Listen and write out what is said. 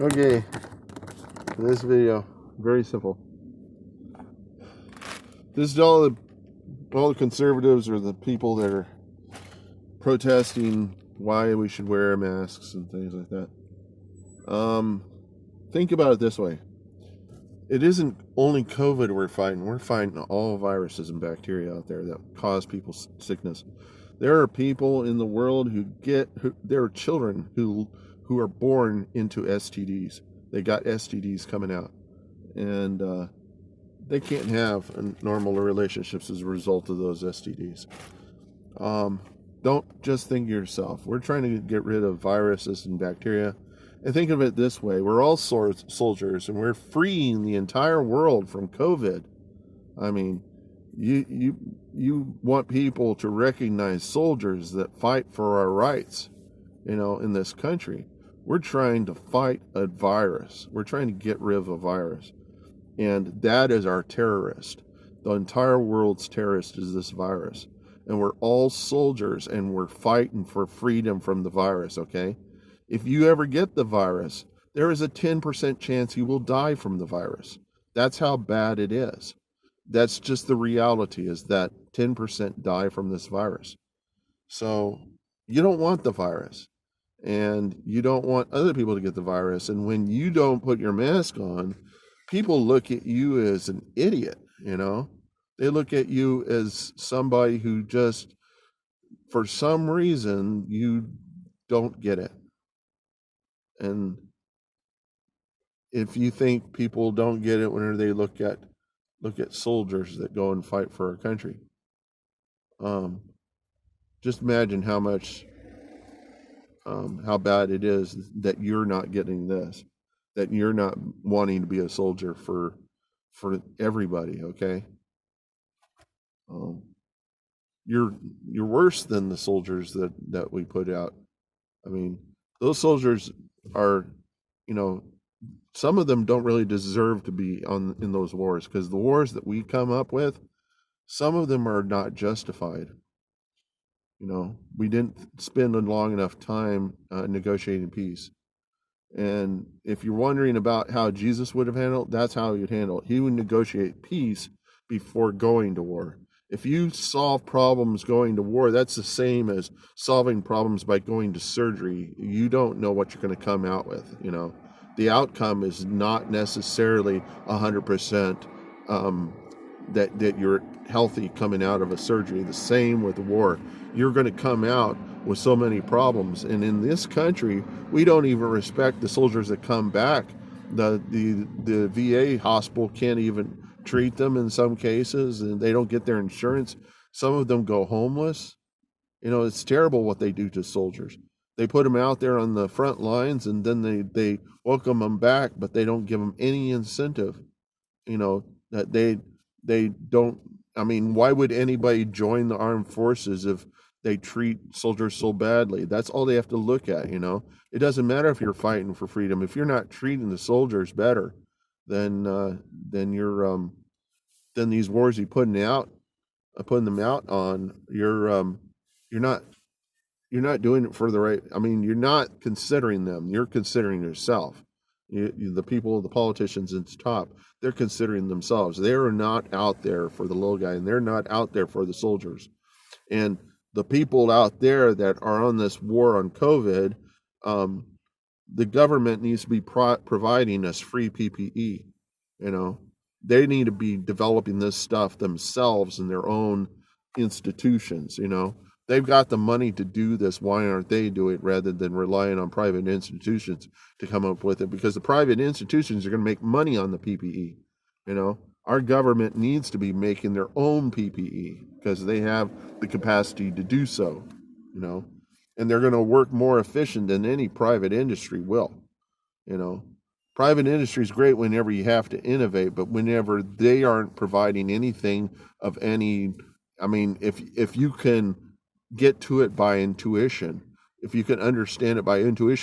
Okay, this video, very simple. This is all the conservatives or the people that are protesting why we should wear masks and things like that. Think about it this way. It isn't only COVID we're fighting. We're fighting all viruses and bacteria out there that cause people sickness. There are people in the world there are children who are born into STDs. They got STDs coming out, and they can't have normal relationships as a result of those STDs. Don't just think of yourself. We're trying to get rid of viruses and bacteria. And think of it this way. We're all soldiers, and we're freeing the entire world from COVID. I mean, you want people to recognize soldiers that fight for our rights, in this country. We're trying to fight a virus. We're trying to get rid of a virus. And that is our terrorist. The entire world's terrorist is this virus. And we're all soldiers, and we're fighting for freedom from the virus, okay? If you ever get the virus, there is a 10% chance you will die from the virus. That's how bad it is. That's just the reality, is that 10% die from this virus. So you don't want the virus, and you don't want other people to get the virus. And when you don't put your mask on, people look at you as an idiot, They look at you as somebody who just, for some reason, you don't get it. And if you think people don't get it whenever they look at soldiers that go and fight for our country, just imagine how bad it is that you're not getting this, that you're not wanting to be a soldier for everybody. Okay, you're worse than the soldiers that we put out. I mean, those soldiers are, some of them don't really deserve to be in those wars, because the wars that we come up with, some of them are not justified. We didn't spend a long enough time negotiating peace. And if you're wondering about how Jesus would have handled, that's how he'd handle it. He would negotiate peace before going to war. If you solve problems going to war, that's the same as solving problems by going to surgery. You don't know what you're going to come out with. The outcome is not necessarily 100% that you're healthy coming out of a surgery. The same with war. You're going to come out with so many problems. And in this country, we don't even respect the soldiers that come back. The VA hospital can't even treat them in some cases, and they don't get their insurance. Some of them go homeless. It's terrible what they do to soldiers. They put them out there on the front lines, and then they welcome them back, but they don't give them any incentive. That they don't. I mean, why would anybody join the armed forces if they treat soldiers so badly? That's all they have to look at. It doesn't matter if you're fighting for freedom. If you're not treating the soldiers better, then you're then these wars you're putting them out on, you're not doing it for the right. I mean, you're not considering them. You're considering yourself. The people, the politicians at the top, they're considering themselves. They are not out there for the little guy, and they're not out there for the soldiers. And the people out there that are on this war on COVID, the government needs to be providing us free PPE. They need to be developing this stuff themselves in their own institutions. They've got the money to do this. Why aren't they doing it rather than relying on private institutions to come up with it? Because the private institutions are going to make money on the PPE. Our government needs to be making their own PPE because they have the capacity to do so. And they're going to work more efficient than any private industry will. Private industry is great whenever you have to innovate, but whenever they aren't providing anything of any, I mean, if you can get to it by intuition, if you can understand it by intuition,